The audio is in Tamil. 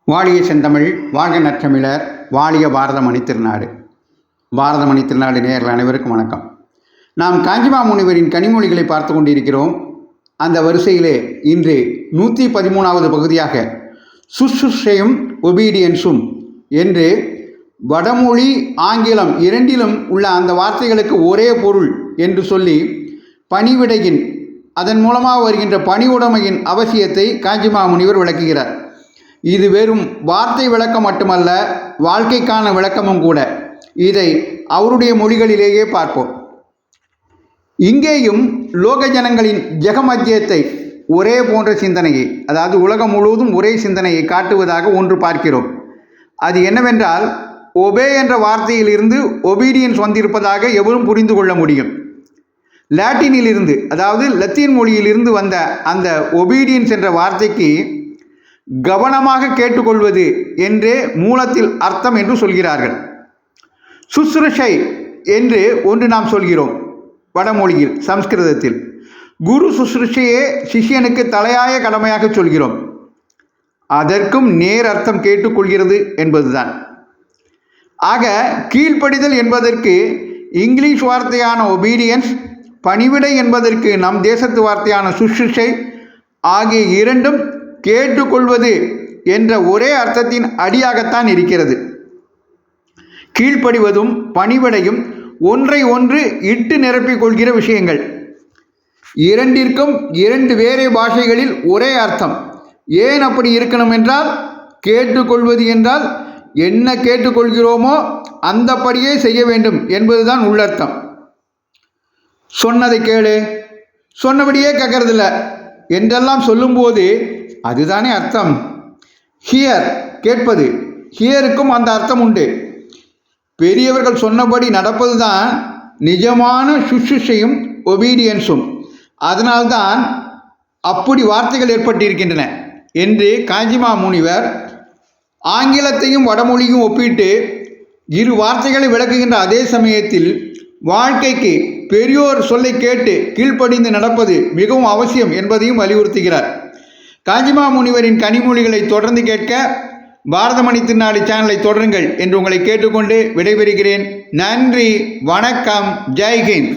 வாழிய செந்தமிழ், வாழ்க நற்றமிழர், வாழிய பாரத மணித்திருநாடு. பாரத மணித்திருநாடு நேயர்கள் அனைவருக்கும் வணக்கம். நாம் காஞ்சிமா முனிவரின் கனிமொழிகளை பார்த்து கொண்டிருக்கிறோம். அந்த வரிசையிலே இன்று 113வது பகுதியாக சுஷ்ரூஷையும் ஒபீடியன்ஸும் என்று வடமொழி ஆங்கிலம் இரண்டிலும் உள்ள அந்த வார்த்தைகளுக்கு ஒரே பொருள் என்று சொல்லி பணிவிடையின் அதன் மூலமாக வருகின்ற பணிவுடைமையின் அவசியத்தை காஞ்சிமா முனிவர் விளக்குகிறார். இது வெறும் வார்த்தை விளக்கம் மட்டுமல்ல, வாழ்க்கைக்கான விளக்கமும் கூட. இதை அவருடைய மொழிகளிலேயே பார்ப்போம். இங்கேயும் லோக ஜனங்களின் ஜெகமத்தியத்தை, ஒரே போன்ற சிந்தனையை, அதாவது உலகம் முழுவதும் ஒரே சிந்தனையை காட்டுவதாக ஒன்று பார்க்கிறோம். அது என்னவென்றால், ஒபே என்ற வார்த்தையிலிருந்து ஒபீடியன்ஸ் வந்திருப்பதாக எவரும் புரிந்து கொள்ள முடியும். லாட்டினிலிருந்து, அதாவது லத்தீன் மொழியிலிருந்து வந்த அந்த ஒபீடியன்ஸ் என்ற வார்த்தைக்கு கவனமாக கேட்டுக்கொள்வது என்றே மூலத்தில் அர்த்தம் என்று சொல்கிறார்கள். சுஷ்ரூஷை என்று ஒன்று நாம் சொல்கிறோம் வடமொழியில், சம்ஸ்கிருதத்தில். குரு சுஷ்ரூஷையே சிஷ்யனுக்கு தலையாய கடமையாக சொல்கிறோம். அதற்கும் நேர் அர்த்தம் கேட்டுக்கொள்கிறது என்பதுதான். ஆக கீழ்ப்படிதல் என்பதற்கு இங்கிலீஷ் வார்த்தையான ஒபீடியன்ஸ், பணிவிடை என்பதற்கு நம் தேசத்து வார்த்தையான சுஷ்ரூஷை ஆகிய இரண்டும் கேட்டுக்கொள்வது என்ற ஒரே அர்த்தத்தின் அடியாகத்தான் இருக்கிறது. கீழ்ப்படிவதும் பணிவிடையும் ஒன்றை ஒன்று இட்டு நிரப்பிக் கொள்கிற விஷயங்கள். இரண்டிற்கும் இரண்டு வேறே பாஷைகளில் ஒரே அர்த்தம். ஏன் அப்படி இருக்கணும் என்றால், கேட்டுக்கொள்வது என்றால் என்ன கேட்டுக்கொள்கிறோமோ அந்தபடியே செய்ய வேண்டும் என்பதுதான் உள்ளர்த்தம். சொன்னதை கேளு, சொன்னபடியே கேட்கறதில்ல என்றெல்லாம் சொல்லும்போது அதுதானே அர்த்தம். ஹியர், கேட்பது. ஹியருக்கும் அந்த அர்த்தம் உண்டு. பெரியவர்கள் சொன்னபடி நடப்பது தான் நிஜமான சுஷ்ரூஷையும் ஒபீடியன்ஸும். அதனால்தான் அப்படி வார்த்தைகள் ஏற்பட்டிருக்கின்றன என்று காஞ்சிமா முனிவர் ஆங்கிலத்தையும் வடமொழியும் ஒப்பிட்டு இரு வார்த்தைகளை விளக்குகின்ற அதே சமயத்தில் வாழ்க்கைக்கு பெரியோர் சொல்லை கேட்டு கீழ்ப்படிந்து நடப்பது மிகவும் அவசியம் என்பதையும் வலியுறுத்துகிறார். காஞ்சிமா முனிவரின் கனிமொழிகளை தொடர்ந்து கேட்க பாரத மணித்திருநாடு சேனலை தொடருங்கள் என்று உங்களை கேட்டுக்கொண்டு விடைபெறுகிறேன். நன்றி, வணக்கம், ஜெய்ஹிந்த்.